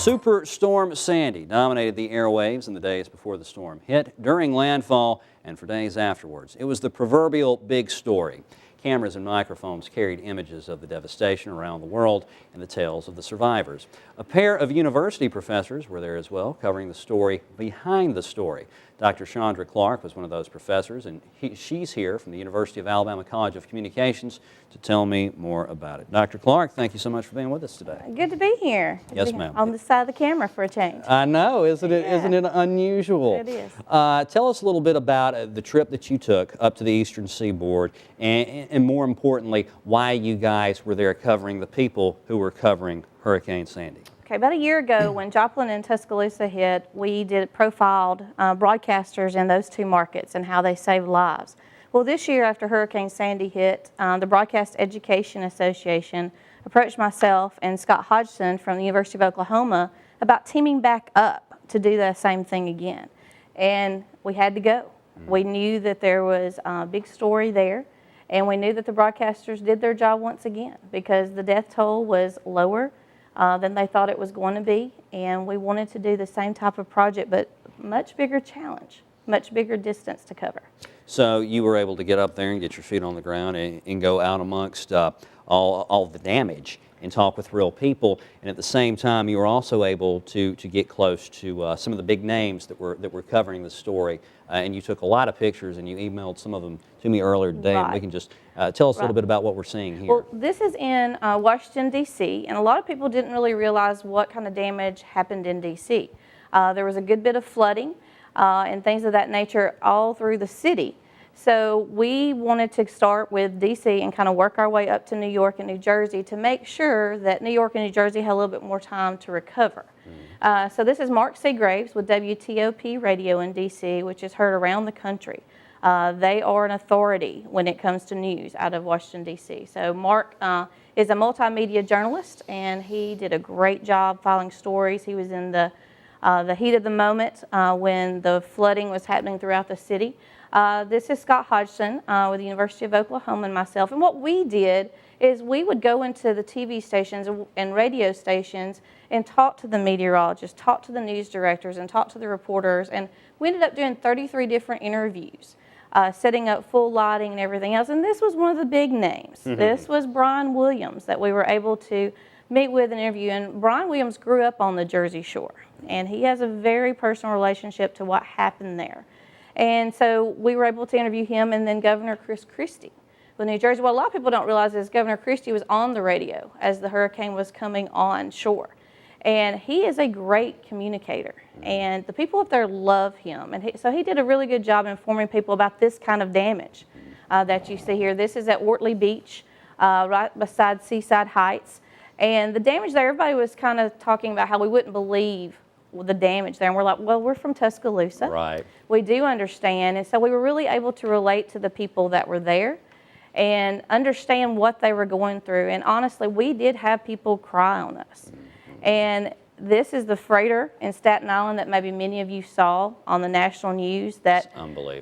Superstorm Sandy dominated the airwaves in the days before the storm hit, during landfall, and for days afterwards. It was the proverbial big story. Cameras and microphones carried images of the devastation around the world and the tales of the survivors. A pair of university professors were there as well, covering the story behind the story. Dr. Chandra Clark was one of those professors, and she's here from the University of Alabama College of Communications to tell me more about it. Dr. Clark, thank you so much for being with us today. Good to be here. Yes, ma'am. On this side of the camera for a change. I know, isn't it unusual? It is. Tell us a little bit about the trip that you took up to the Eastern Seaboard, and more importantly, why you guys were there covering the people who were covering Hurricane Sandy. Okay, about a year ago when Joplin and Tuscaloosa hit, we profiled broadcasters in those two markets and how they saved lives. Well, this year after Hurricane Sandy hit, the Broadcast Education Association approached myself and Scott Hodgson from the University of Oklahoma about teaming back up to do the same thing again. And we had to go. We knew that there was a big story there, and we knew that the broadcasters did their job once again because the death toll was lower than they thought it was going to be, and we wanted to do the same type of project, but much bigger challenge, much bigger distance to cover. So you were able to get up there and get your feet on the ground and go out amongst all the damage and talk with real people, and at the same time you were also able to get close to some of the big names that were covering the story, and you took a lot of pictures and you emailed some of them to me earlier today. Right. And we can just tell us a little bit about what we're seeing here. Well, this is in Washington, D.C., and a lot of people didn't really realize what kind of damage happened in D.C. There was a good bit of flooding and things of that nature all through the city. So we wanted to start with D.C. and kind of work our way up to New York and New Jersey to make sure that New York and New Jersey had a little bit more time to recover. So this is Mark C. Graves with WTOP Radio in D.C., which is heard around the country. They are an authority when it comes to news out of Washington, D.C. So Mark is a multimedia journalist, and he did a great job filing stories. He was in the heat of the moment when the flooding was happening throughout the city. This is Scott Hodgson with the University of Oklahoma and myself. And what we did is we would go into the TV stations and radio stations and talk to the meteorologists, talk to the news directors, and talk to the reporters. And we ended up doing 33 different interviews, setting up full lighting and everything else. And this was one of the big names. This was Brian Williams that we were able to meet with and interview. And Brian Williams grew up on the Jersey Shore, and he has a very personal relationship to what happened there. And so we were able to interview him, and then Governor Chris Christie with New Jersey. What a lot of people don't realize is Governor Christie was on the radio as the hurricane was coming on shore. And he is a great communicator, and the people up there love him. And so he did a really good job informing people about this kind of damage that you see here. This is at Wortley Beach, right beside Seaside Heights. And the damage there, everybody was kind of talking about how we wouldn't believe the damage there, and we're like, well, we're from Tuscaloosa. Right. We do understand, and so we were really able to relate to the people that were there and understand what they were going through. And honestly, we did have people cry on us. And this is the freighter in Staten Island that maybe many of you saw on the national news that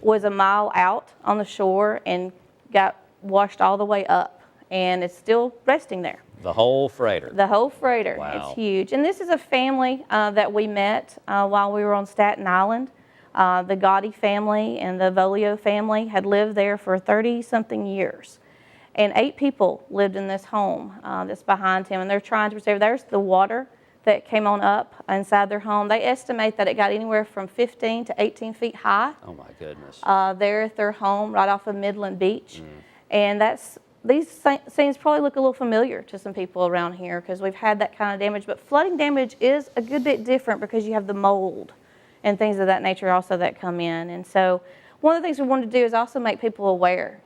was a mile out on the shore and got washed all the way up, and it's still resting there. The whole freighter. The whole freighter. Wow. It's huge. And this is a family that we met while we were on Staten Island. The Gotti family and the Volio family had lived there for 30-something years. And 8 people lived in this home that's behind him, and they're trying to preserve. There's the water that came on up inside their home. They estimate that it got anywhere from 15 to 18 feet high. Oh, my goodness. There at their home right off of Midland Beach. And these scenes probably look a little familiar to some people around here because we've had that kind of damage, but flooding damage is a good bit different because you have the mold and things of that nature also that come in. And so one of the things we wanted to do is also make people aware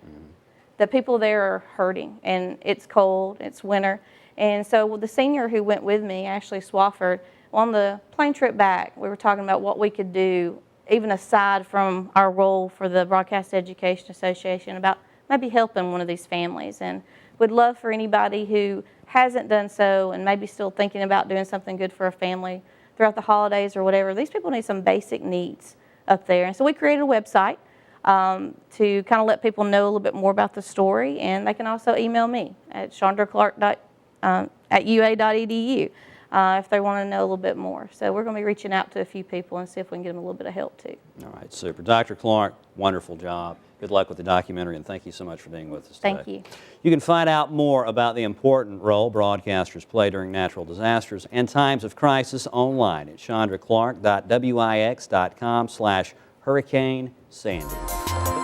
that people there are hurting, and it's cold, it's winter. And so the senior who went with me, Ashley Swafford, on the plane trip back, we were talking about what we could do, even aside from our role for the Broadcast Education Association, about maybe helping one of these families. And would love for anybody who hasn't done so and maybe still thinking about doing something good for a family throughout the holidays or whatever. These people need some basic needs up there. And so we created a website to kind of let people know a little bit more about the story. And they can also email me at chandraclark@ua.edu. if they want to know a little bit more. So we're going to be reaching out to a few people and see if we can get them a little bit of help too. All right, super. Dr. Clark, wonderful job. Good luck with the documentary, and thank you so much for being with us today. Thank you. You can find out more about the important role broadcasters play during natural disasters and times of crisis online at chandraclark.wix.com/Hurricane Sandy.